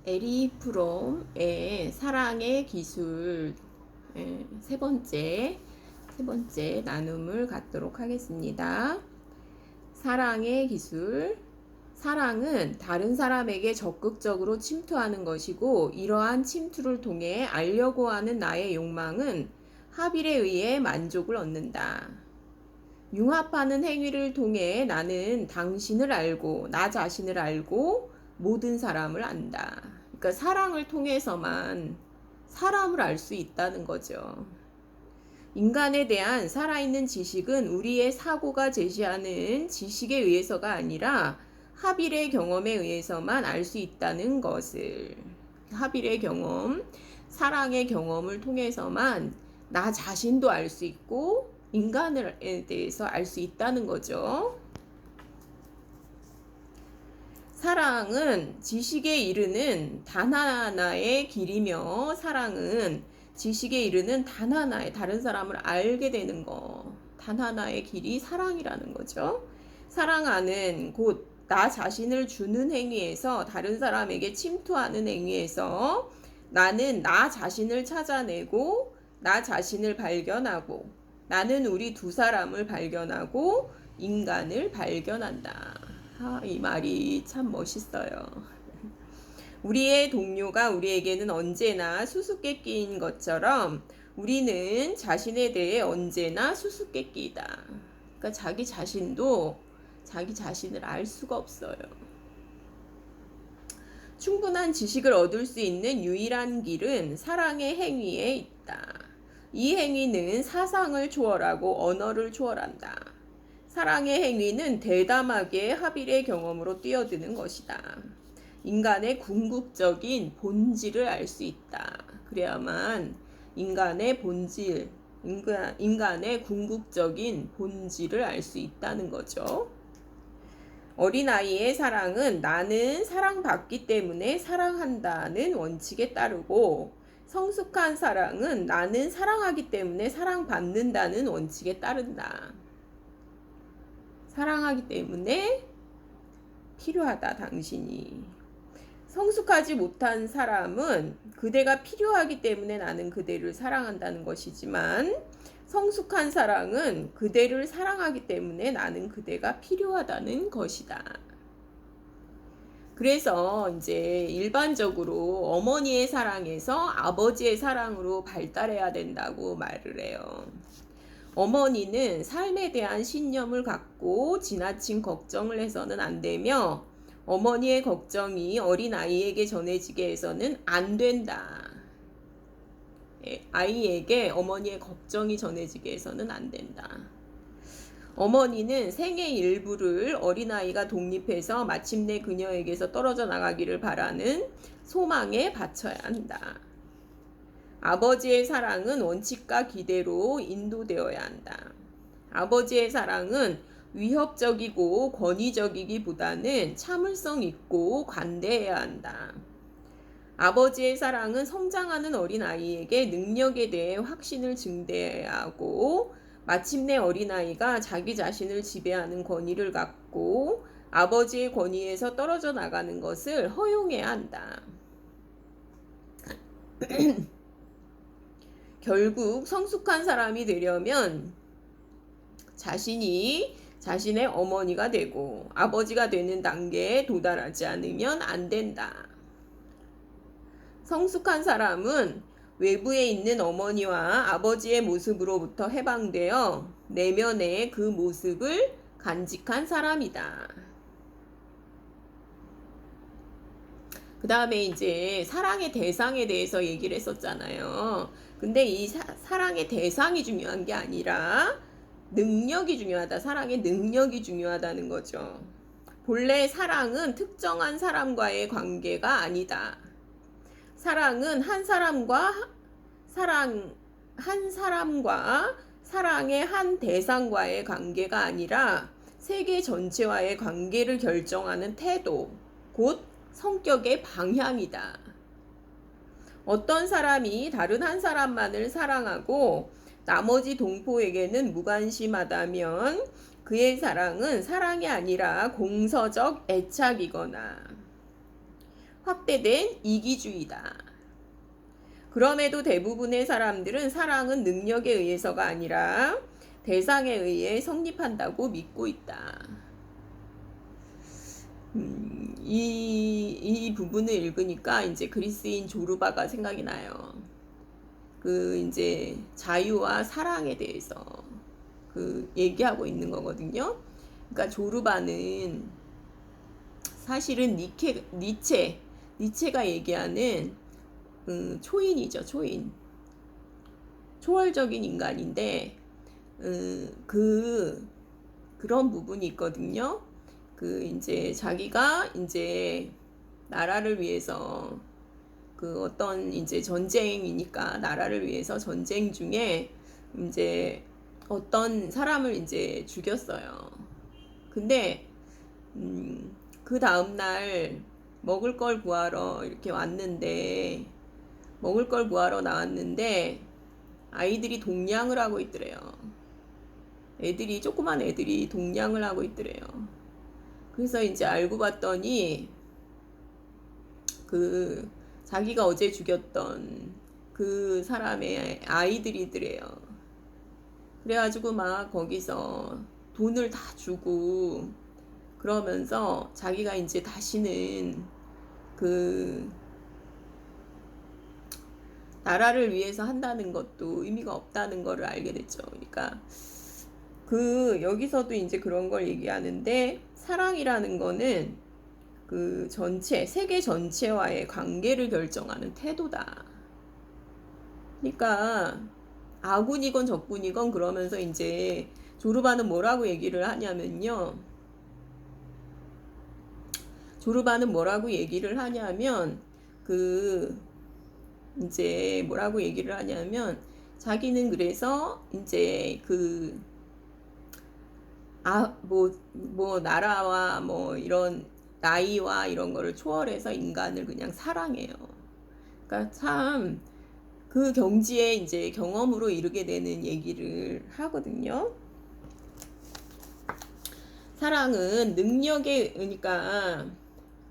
에리 프롬의 사랑의 기술 세 번째 나눔을 갖도록 하겠습니다. 사랑의 기술. 사랑은 다른 사람에게 적극적으로 침투하는 것이고, 이러한 침투를 통해 알려고 하는 나의 욕망은 합일에 의해 만족을 얻는다. 융합하는 행위를 통해 나는 당신을 알고 나 자신을 알고 모든 사람을 안다. 그러니까 사랑을 통해서만 사람을 알 수 있다는 거죠. 인간에 대한 살아있는 지식은 우리의 사고가 제시하는 지식에 의해서가 아니라 합일의 경험에 의해서만 알 수 있다는 것을, 합일의 경험, 사랑의 경험을 통해서만 나 자신도 알 수 있고 인간에 대해서 알 수 있다는 거죠. 사랑은 지식에 이르는 단 하나의 길이며, 사랑은 지식에 이르는 단 하나의, 다른 사람을 알게 되는 거, 단 하나의 길이 사랑이라는 거죠. 사랑하는 곧 나 자신을 주는 행위에서, 다른 사람에게 침투하는 행위에서 나는 나 자신을 찾아내고 나 자신을 발견하고, 나는 우리 두 사람을 발견하고 인간을 발견한다. 이 말이 참 멋있어요. 우리의 동료가 우리에게는 언제나 수수께끼인 것처럼 우리는 자신에 대해 언제나 수수께끼이다. 그러니까 자기 자신도 자기 자신을 알 수가 없어요. 충분한 지식을 얻을 수 있는 유일한 길은 사랑의 행위에 있다. 이 행위는 사상을 초월하고 언어를 초월한다. 사랑의 행위는 대담하게 합일의 경험으로 뛰어드는 것이다. 인간의 궁극적인 본질을 알 수 있다. 그래야만 인간의 본질, 인간의 궁극적인 본질을 알 수 있다는 거죠. 어린아이의 사랑은 나는 사랑받기 때문에 사랑한다는 원칙에 따르고, 성숙한 사랑은 나는 사랑하기 때문에 사랑받는다는 원칙에 따른다. 사랑하기 때문에 필요하다, 당신이. 성숙하지 못한 사람은 그대가 필요하기 때문에 나는 그대를 사랑한다는 것이지만, 성숙한 사랑은 그대를 사랑하기 때문에 나는 그대가 필요하다는 것이다. 그래서 이제 일반적으로 어머니의 사랑에서 아버지의 사랑으로 발달해야 된다고 말을 해요. 어머니는 삶에 대한 신념을 갖고 지나친 걱정을 해서는 안 되며, 어머니의 걱정이 어린아이에게 전해지게 해서는 안 된다. 아이에게 어머니의 걱정이 전해지게 해서는 안 된다. 어머니는 생의 일부를 어린아이가 독립해서 마침내 그녀에게서 떨어져 나가기를 바라는 소망에 바쳐야 한다. 아버지의 사랑은 원칙과 기대로 인도되어야 한다. 아버지의 사랑은 위협적이고 권위적이기보다는 참을성 있고 관대해야 한다. 아버지의 사랑은 성장하는 어린아이에게 능력에 대해 확신을 증대해야 하고, 마침내 어린아이가 자기 자신을 지배하는 권위를 갖고 아버지의 권위에서 떨어져 나가는 것을 허용해야 한다. 결국 성숙한 사람이 되려면 자신이 자신의 어머니가 되고 아버지가 되는 단계에 도달하지 않으면 안 된다. 성숙한 사람은 외부에 있는 어머니와 아버지의 모습으로부터 해방되어 내면의 그 모습을 간직한 사람이다. 그 다음에 이제 사랑의 대상에 대해서 얘기를 했었잖아요. 근데 이 사랑의 대상이 중요한 게 아니라 능력이 중요하다. 사랑의 능력이 중요하다는 거죠. 본래 사랑은 특정한 사람과의 관계가 아니다. 사랑은 한 사람과 사랑의 한 대상과의 관계가 아니라 세계 전체와의 관계를 결정하는 태도, 곧 성격의 방향이다. 어떤 사람이 다른 한 사람만을 사랑하고 나머지 동포에게는 무관심하다면 그의 사랑은 사랑이 아니라 공서적 애착이거나, 확대된 이기주의다. 그럼에도 대부분의 사람들은 사랑은 능력에 의해서가 아니라 대상에 의해 성립한다고 믿고 있다. 이 부분을 읽으니까 이제 그리스인 조르바가 생각이 나요. 그 이제 자유와 사랑에 대해서 그 얘기하고 있는 거거든요. 그러니까 조르바는 사실은 니체가 얘기하는 초인이죠, 초인. 초월적인 인간인데 그런 부분이 있거든요. 그 이제 자기가 이제 나라를 위해서 그 어떤 이제 전쟁이니까 나라를 위해서 전쟁 중에 이제 어떤 사람을 이제 죽였어요. 근데 그 다음날 먹을 걸 구하러 이렇게 왔는데 먹을 걸 구하러 나왔는데 아이들이 동냥을 하고 있더래요. 조그만 애들이 동냥을 하고 있더래요. 그래서 이제 알고 봤더니 그 자기가 어제 죽였던 그 사람의 아이들이더래요. 그래가지고 막 거기서 돈을 다 주고 그러면서 자기가 이제 다시는 그 나라를 위해서 한다는 것도 의미가 없다는 거를 알게 됐죠. 그러니까 여기서도 이제 그런 걸 얘기하는데 사랑이라는 거는 그 전체 세계 전체와의 관계를 결정하는 태도다. 그러니까 아군이건 적군이건 그러면서 이제 조르바는 뭐라고 얘기를 하냐면요. 조르바는 뭐라고 얘기를 하냐면 이제 뭐라고 얘기를 하냐면 자기는 그래서 이제 나라와 뭐 이런 나이와 이런 거를 초월해서 인간을 그냥 사랑해요. 그러니까 참 그 경지에 이제 경험으로 이르게 되는 얘기를 하거든요. 사랑은 능력에, 그러니까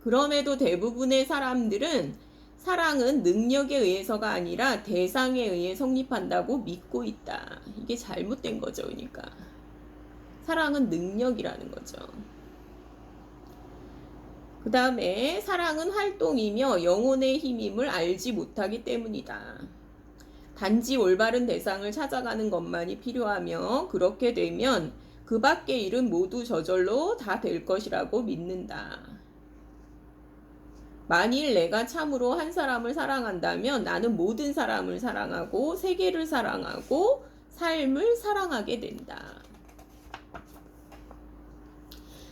그럼에도 대부분의 사람들은 사랑은 능력에 의해서가 아니라 대상에 의해 성립한다고 믿고 있다. 이게 잘못된 거죠. 그러니까 사랑은 능력이라는 거죠. 그 다음에 사랑은 활동이며 영혼의 힘임을 알지 못하기 때문이다. 단지 올바른 대상을 찾아가는 것만이 필요하며 그렇게 되면 그 밖의 일은 모두 저절로 다 될 것이라고 믿는다. 만일 내가 참으로 한 사람을 사랑한다면 나는 모든 사람을 사랑하고 세계를 사랑하고 삶을 사랑하게 된다.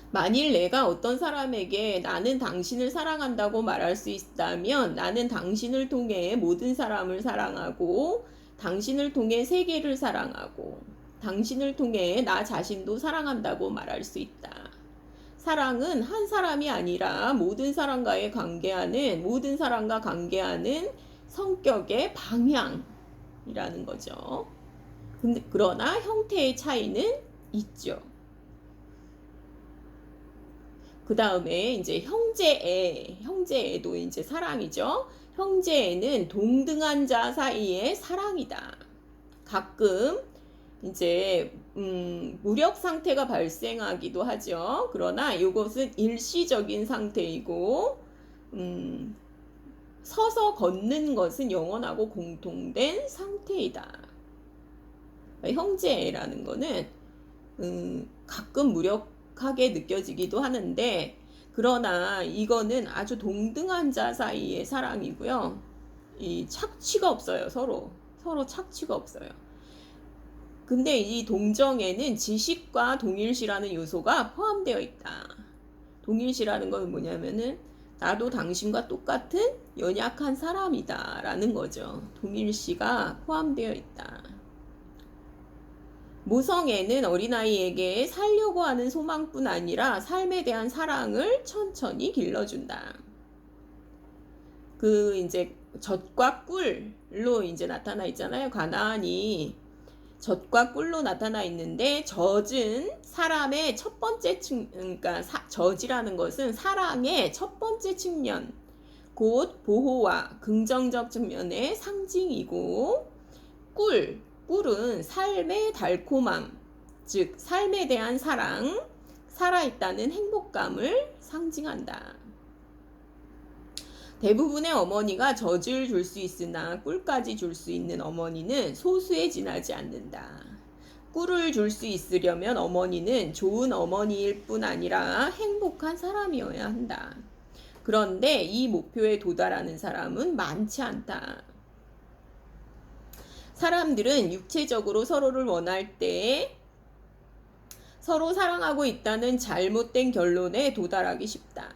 만일 내가 어떤 사람에게 나는 당신을 사랑한다고 말할 수 있다면 나는 당신을 통해 모든 사람을 사랑하고 당신을 통해 세계를 사랑하고 당신을 통해 나 자신도 사랑한다고 말할 수 있다. 사랑은 한 사람이 아니라 모든 사람과 관계하는 성격의 방향이라는 거죠. 그러나 형태의 차이는 있죠. 그 다음에 이제 형제애도 이제 사랑이죠. 형제애는 동등한 자 사이의 사랑이다. 가끔 이제 무력 상태가 발생하기도 하죠. 그러나 이것은 일시적인 상태이고 서서 걷는 것은 영원하고 공통된 상태이다. 형제애라는 거는 가끔 무력하게 느껴지기도 하는데 그러나 이거는 아주 동등한 자 사이의 사랑이고요. 이 착취가 없어요. 서로 착취가 없어요. 근데 이 동정에는 지식과 동일시라는 요소가 포함되어 있다. 동일시라는 건 뭐냐면은 나도 당신과 똑같은 연약한 사람이다 라는 거죠. 동일시가 포함되어 있다. 모성애는 어린아이에게 살려고 하는 소망뿐 아니라 삶에 대한 사랑을 천천히 길러준다. 이제 젖과 꿀로 이제 나타나 있잖아요. 가나안이 젖과 꿀로 나타나 있는데 젖은 사람의 첫 번째 그러니까 젖이라는 것은 사랑의 첫 번째 측면, 곧 보호와 긍정적 측면의 상징이고, 꿀은 삶의 달콤함, 즉 삶에 대한 사랑, 살아있다는 행복감을 상징한다. 대부분의 어머니가 젖을 줄 수 있으나 꿀까지 줄 수 있는 어머니는 소수에 지나지 않는다. 꿀을 줄 수 있으려면 어머니는 좋은 어머니일 뿐 아니라 행복한 사람이어야 한다. 그런데 이 목표에 도달하는 사람은 많지 않다. 사람들은 육체적으로 서로를 원할 때 서로 사랑하고 있다는 잘못된 결론에 도달하기 쉽다.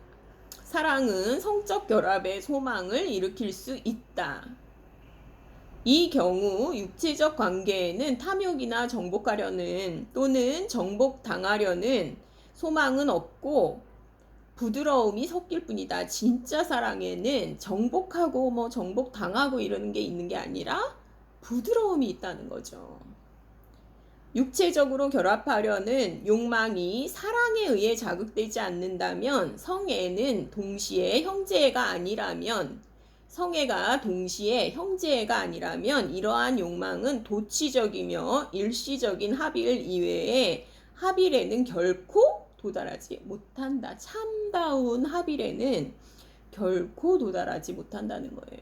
사랑은 성적 결합의 소망을 일으킬 수 있다. 이 경우 육체적 관계에는 탐욕이나 정복하려는 또는 정복당하려는 소망은 없고 부드러움이 섞일 뿐이다. 진짜 사랑에는 정복하고 정복당하고 이러는 게 있는 게 아니라 부드러움이 있다는 거죠. 육체적으로 결합하려는 욕망이 사랑에 의해 자극되지 않는다면 성애는 동시에 형제애가 아니라면 이러한 욕망은 도치적이며 일시적인 합일 이외에 합일에는 결코 도달하지 못한다. 참다운 합일에는 결코 도달하지 못한다는 거예요.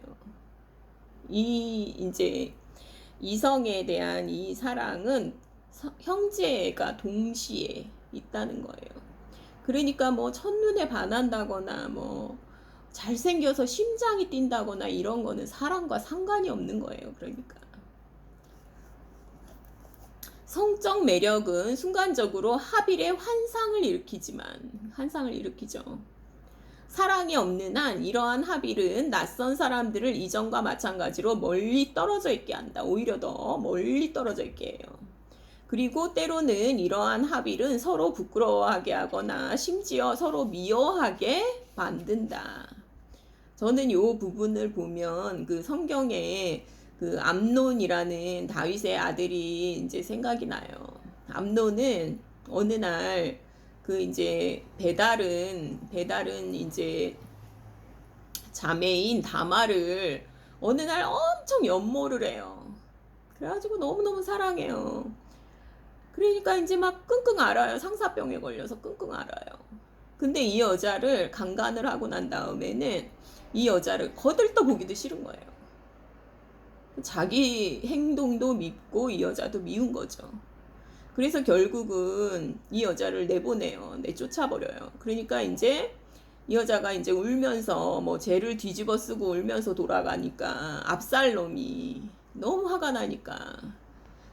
이제 이성에 대한 이 사랑은 형제가 동시에 있다는 거예요. 그러니까 첫눈에 반한다거나 잘생겨서 심장이 뛴다거나 이런 거는 사랑과 상관이 없는 거예요. 그러니까 성적 매력은 순간적으로 합일의 환상을 일으키죠. 사랑이 없는 한 이러한 합일은 낯선 사람들을 이전과 마찬가지로 멀리 떨어져 있게 한다. 오히려 더 멀리 떨어져 있게 해요. 그리고 때로는 이러한 합일은 서로 부끄러워하게 하거나 심지어 서로 미워하게 만든다. 저는 이 부분을 보면 그 성경에 그 암논이라는 다윗의 아들이 이제 생각이 나요. 암논은 어느 날 그 이제 배달은 이제 자매인 다말을 어느 날 엄청 연모를 해요. 그래가지고 너무너무 사랑해요. 그러니까 이제 막 끙끙 앓아요. 상사병에 걸려서 끙끙 앓아요. 근데 이 여자를 강간을 하고 난 다음에는 이 여자를 거들떠 보기도 싫은 거예요. 자기 행동도 밉고 이 여자도 미운 거죠. 그래서 결국은 이 여자를 내쫓아버려요. 그러니까 이제 이 여자가 이제 울면서 죄를 뒤집어 쓰고 울면서 돌아가니까 압살롬이 너무 화가 나니까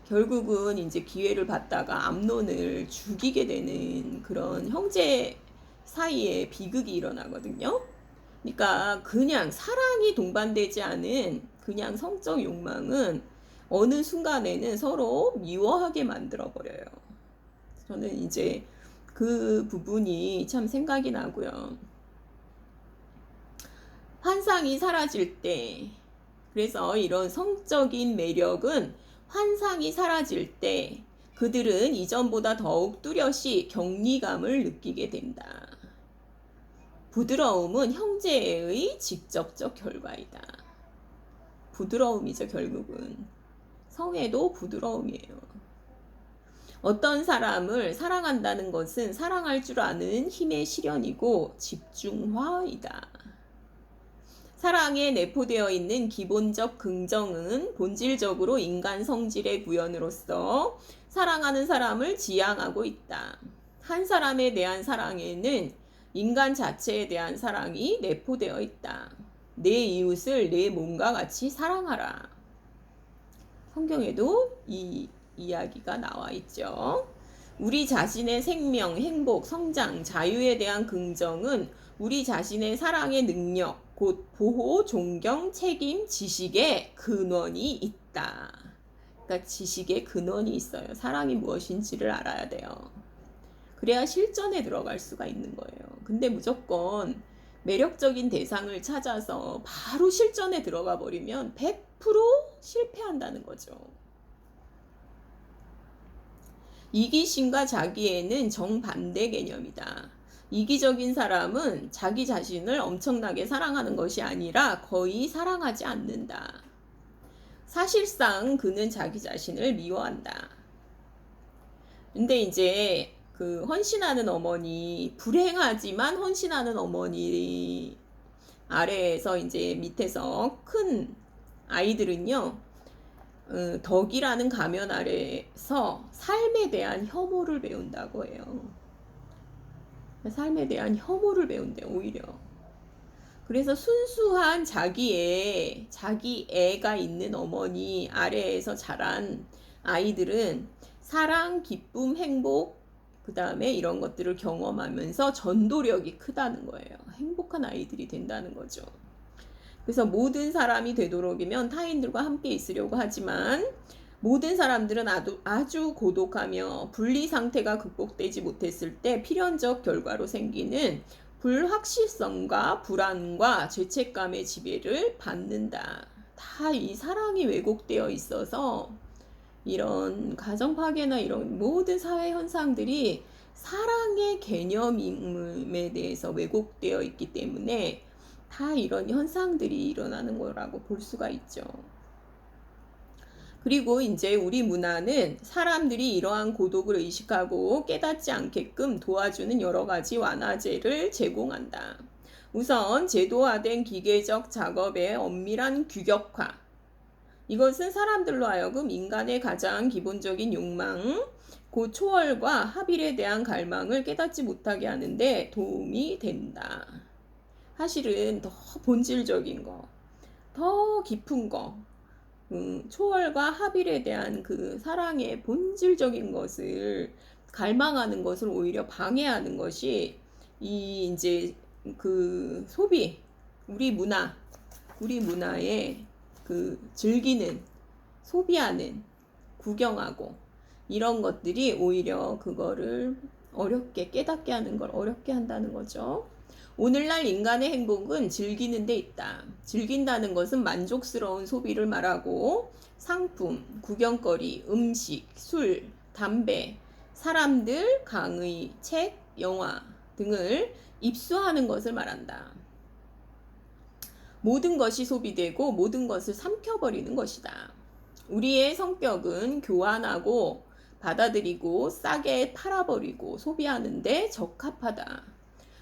결국은 이제 기회를 받다가 암논을 죽이게 되는 그런 형제 사이에 비극이 일어나거든요. 그러니까 그냥 사랑이 동반되지 않은 그냥 성적 욕망은 어느 순간에는 서로 미워하게 만들어 버려요. 저는 이제 그 부분이 참 생각이 나고요. 환상이 사라질 때, 그래서 이런 성적인 매력은 환상이 사라질 때 그들은 이전보다 더욱 뚜렷이 격리감을 느끼게 된다. 부드러움은 형제의 직접적 결과이다. 부드러움이죠, 결국은. 성애도 부드러움이에요. 어떤 사람을 사랑한다는 것은 사랑할 줄 아는 힘의 실현이고 집중화이다. 사랑에 내포되어 있는 기본적 긍정은 본질적으로 인간 성질의 구현으로서 사랑하는 사람을 지향하고 있다. 한 사람에 대한 사랑에는 인간 자체에 대한 사랑이 내포되어 있다. 내 이웃을 내 몸과 같이 사랑하라. 성경에도 이 이야기가 나와 있죠. 우리 자신의 생명, 행복, 성장, 자유에 대한 긍정은 우리 자신의 사랑의 능력, 곧 보호, 존경, 책임, 지식의 근원이 있다. 그러니까 지식의 근원이 있어요. 사랑이 무엇인지를 알아야 돼요. 그래야 실전에 들어갈 수가 있는 거예요. 근데 무조건 매력적인 대상을 찾아서 바로 실전에 들어가 버리면 100% 실패한다는 거죠. 이기심과 자기애는 정반대 개념이다. 이기적인 사람은 자기 자신을 엄청나게 사랑하는 것이 아니라 거의 사랑하지 않는다. 사실상 그는 자기 자신을 미워한다. 근데 이제 그 헌신하는 어머니, 불행하지만 헌신하는 어머니 아래에서 이제 밑에서 큰 아이들은요, 덕이라는 가면 아래에서 삶에 대한 혐오를 배운다고 해요. 삶에 대한 혐오를 배운대요, 오히려. 그래서 순수한 자기 애가 있는 어머니 아래에서 자란 아이들은 사랑, 기쁨, 행복, 그 다음에 이런 것들을 경험하면서 전도력이 크다는 거예요. 행복한 아이들이 된다는 거죠. 그래서 모든 사람이 되도록이면 타인들과 함께 있으려고 하지만 모든 사람들은 아주 고독하며 분리 상태가 극복되지 못했을 때 필연적 결과로 생기는 불확실성과 불안과 죄책감의 지배를 받는다. 다 이 사랑이 왜곡되어 있어서 이런 가정 파괴나 이런 모든 사회 현상들이 사랑의 개념에 대해서 왜곡되어 있기 때문에 다 이런 현상들이 일어나는 거라고 볼 수가 있죠. 그리고 이제 우리 문화는 사람들이 이러한 고독을 의식하고 깨닫지 않게끔 도와주는 여러 가지 완화제를 제공한다. 우선 제도화된 기계적 작업의 엄밀한 규격화. 이것은 사람들로 하여금 인간의 가장 기본적인 욕망, 그 초월과 합일에 대한 갈망을 깨닫지 못하게 하는데 도움이 된다. 사실은 더 본질적인 거, 더 깊은 거, 초월과 합일에 대한 그 사랑의 본질적인 것을 갈망하는 것을 오히려 방해하는 것이 이 이제 그 소비, 우리 문화의 그 즐기는, 소비하는, 구경하고 이런 것들이 오히려 그거를 어렵게 깨닫게 하는 걸 어렵게 한다는 거죠. 오늘날 인간의 행복은 즐기는 데 있다. 즐긴다는 것은 만족스러운 소비를 말하고 상품, 구경거리, 음식, 술, 담배, 사람들, 강의, 책, 영화 등을 입수하는 것을 말한다. 모든 것이 소비되고 모든 것을 삼켜버리는 것이다. 우리의 성격은 교환하고 받아들이고 싸게 팔아버리고 소비하는데 적합하다.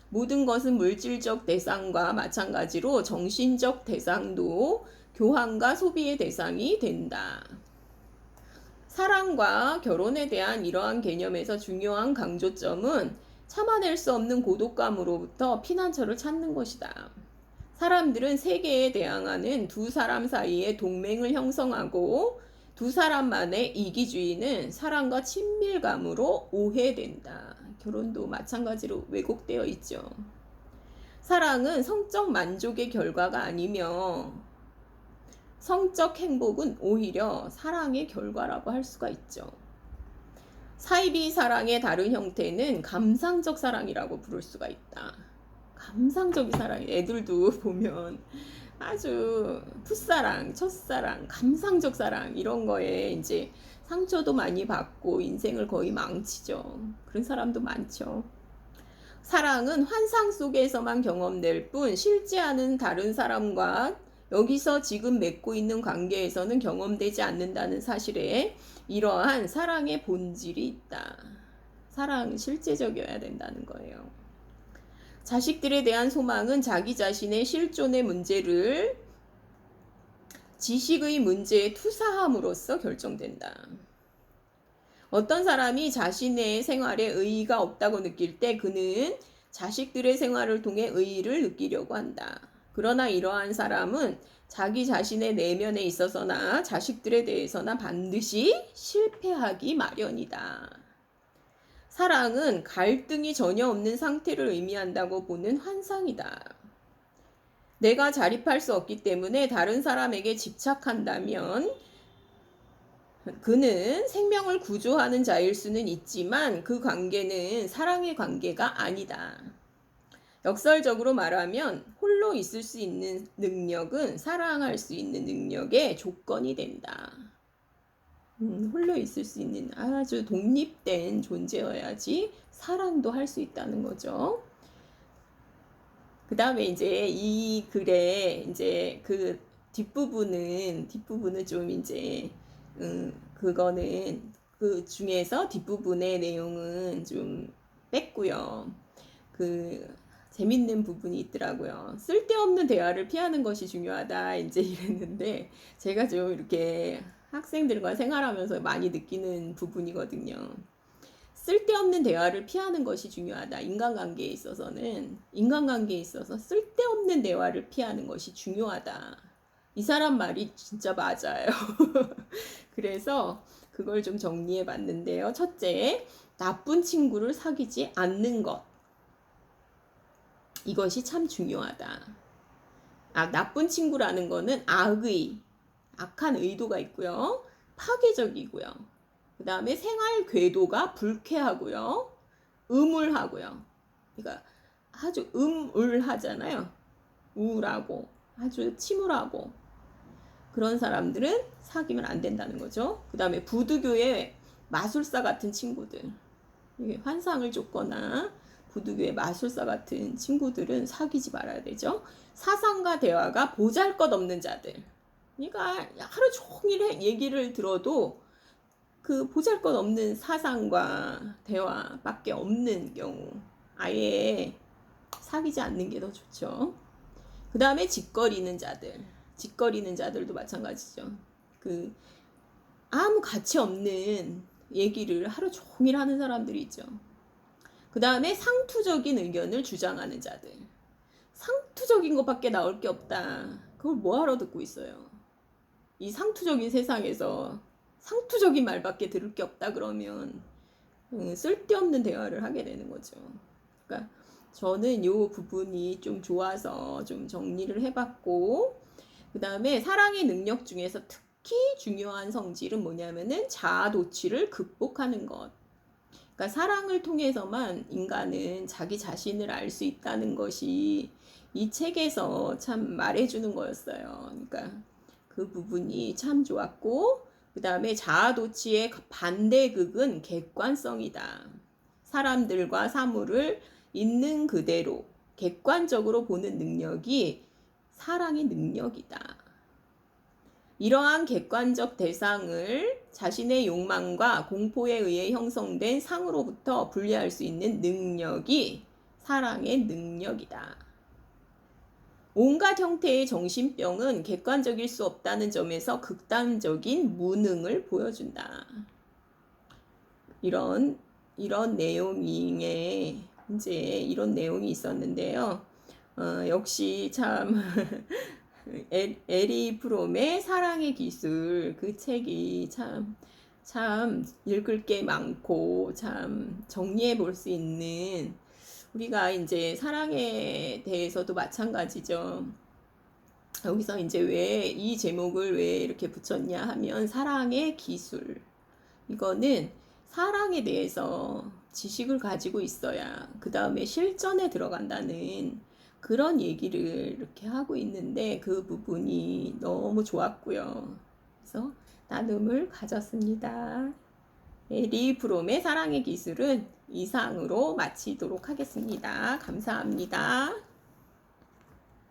모든 것은 물질적 대상과 마찬가지로 정신적 대상도 교환과 소비의 대상이 된다. 사랑과 결혼에 대한 이러한 개념에서 중요한 강조점은 참아낼 수 없는 고독감으로부터 피난처를 찾는 것이다. 사람들은 세계에 대항하는 두 사람 사이에 동맹을 형성하고 두 사람만의 이기주의는 사랑과 친밀감으로 오해된다. 결혼도 마찬가지로 왜곡되어 있죠. 사랑은 성적 만족의 결과가 아니며 성적 행복은 오히려 사랑의 결과라고 할 수가 있죠. 사이비 사랑의 다른 형태는 감상적 사랑이라고 부를 수가 있다. 감상적인 사랑, 애들도 보면 아주 풋사랑, 첫사랑, 감상적 사랑 이런 거에 이제 상처도 많이 받고 인생을 거의 망치죠. 그런 사람도 많죠. 사랑은 환상 속에서만 경험될 뿐 실제하는 다른 사람과 여기서 지금 맺고 있는 관계에서는 경험되지 않는다는 사실에 이러한 사랑의 본질이 있다. 사랑은 실제적이어야 된다는 거예요. 자식들에 대한 소망은 자기 자신의 실존의 문제를 지식의 문제에 투사함으로써 결정된다. 어떤 사람이 자신의 생활에 의의가 없다고 느낄 때 그는 자식들의 생활을 통해 의의를 느끼려고 한다. 그러나 이러한 사람은 자기 자신의 내면에 있어서나 자식들에 대해서나 반드시 실패하기 마련이다. 사랑은 갈등이 전혀 없는 상태를 의미한다고 보는 환상이다. 내가 자립할 수 없기 때문에 다른 사람에게 집착한다면 그는 생명을 구조하는 자일 수는 있지만 그 관계는 사랑의 관계가 아니다. 역설적으로 말하면 홀로 있을 수 있는 능력은 사랑할 수 있는 능력의 조건이 된다. 홀로 있을 수 있는 아주 독립된 존재여야지 사랑도 할 수 있다는 거죠. 그 다음에 이제 이 글에 이제 그 뒷부분은 좀 이제, 그거는 그 중에서 뒷부분의 내용은 좀 뺐고요. 그 재밌는 부분이 있더라고요. 쓸데없는 대화를 피하는 것이 중요하다. 이제 이랬는데 제가 좀 이렇게 학생들과 생활하면서 많이 느끼는 부분이거든요. 쓸데없는 대화를 피하는 것이 중요하다. 인간관계에 있어서 쓸데없는 대화를 피하는 것이 중요하다. 이 사람 말이 진짜 맞아요. 그래서 그걸 좀 정리해 봤는데요. 첫째, 나쁜 친구를 사귀지 않는 것. 이것이 참 중요하다. 나쁜 친구라는 거는 악한 의도가 있고요. 파괴적이고요. 그 다음에 생활 궤도가 불쾌하고요. 음울하고요. 그러니까 아주 음울하잖아요. 우울하고 아주 침울하고 그런 사람들은 사귀면 안 된다는 거죠. 그 다음에 부두교의 마술사 같은 친구들, 이게 환상을 줬거나 부두교의 마술사 같은 친구들은 사귀지 말아야 되죠. 사상과 대화가 보잘것없는 자들, 그러니까 하루 종일 얘기를 들어도 그 보잘것없는 사상과 대화밖에 없는 경우 아예 사귀지 않는 게 더 좋죠. 그 다음에 짓거리는 자들도 마찬가지죠. 그 아무 가치 없는 얘기를 하루 종일 하는 사람들이 있죠. 그 다음에 상투적인 의견을 주장하는 자들. 상투적인 것밖에 나올 게 없다. 그걸 뭐하러 듣고 있어요. 이 상투적인 세상에서 상투적인 말밖에 들을 게 없다 그러면 쓸데없는 대화를 하게 되는 거죠. 그러니까 저는 이 부분이 좀 좋아서 좀 정리를 해봤고, 그 다음에 사랑의 능력 중에서 특히 중요한 성질은 뭐냐면은 자아도취를 극복하는 것. 그러니까 사랑을 통해서만 인간은 자기 자신을 알 수 있다는 것이 이 책에서 참 말해주는 거였어요. 그러니까 그 부분이 참 좋았고, 그 다음에 자아도취의 반대극은 객관성이다. 사람들과 사물을 있는 그대로 객관적으로 보는 능력이 사랑의 능력이다. 이러한 객관적 대상을 자신의 욕망과 공포에 의해 형성된 상으로부터 분리할 수 있는 능력이 사랑의 능력이다. 온갖 형태의 정신병은 객관적일 수 없다는 점에서 극단적인 무능을 보여준다. 이런 내용에 이제 이런 내용이 있었는데요. 역시 참 에리 프롬의 사랑의 기술, 그 책이 참 읽을 게 많고 참 정리해 볼 수 있는, 우리가 이제 사랑에 대해서도 마찬가지죠. 여기서 이제 왜 이 제목을 왜 이렇게 붙였냐 하면 사랑의 기술. 이거는 사랑에 대해서 지식을 가지고 있어야 그 다음에 실전에 들어간다는 그런 얘기를 이렇게 하고 있는데 그 부분이 너무 좋았고요. 그래서 나눔을 가졌습니다. 에리 프롬의 사랑의 기술은 이상으로 마치도록 하겠습니다. 감사합니다.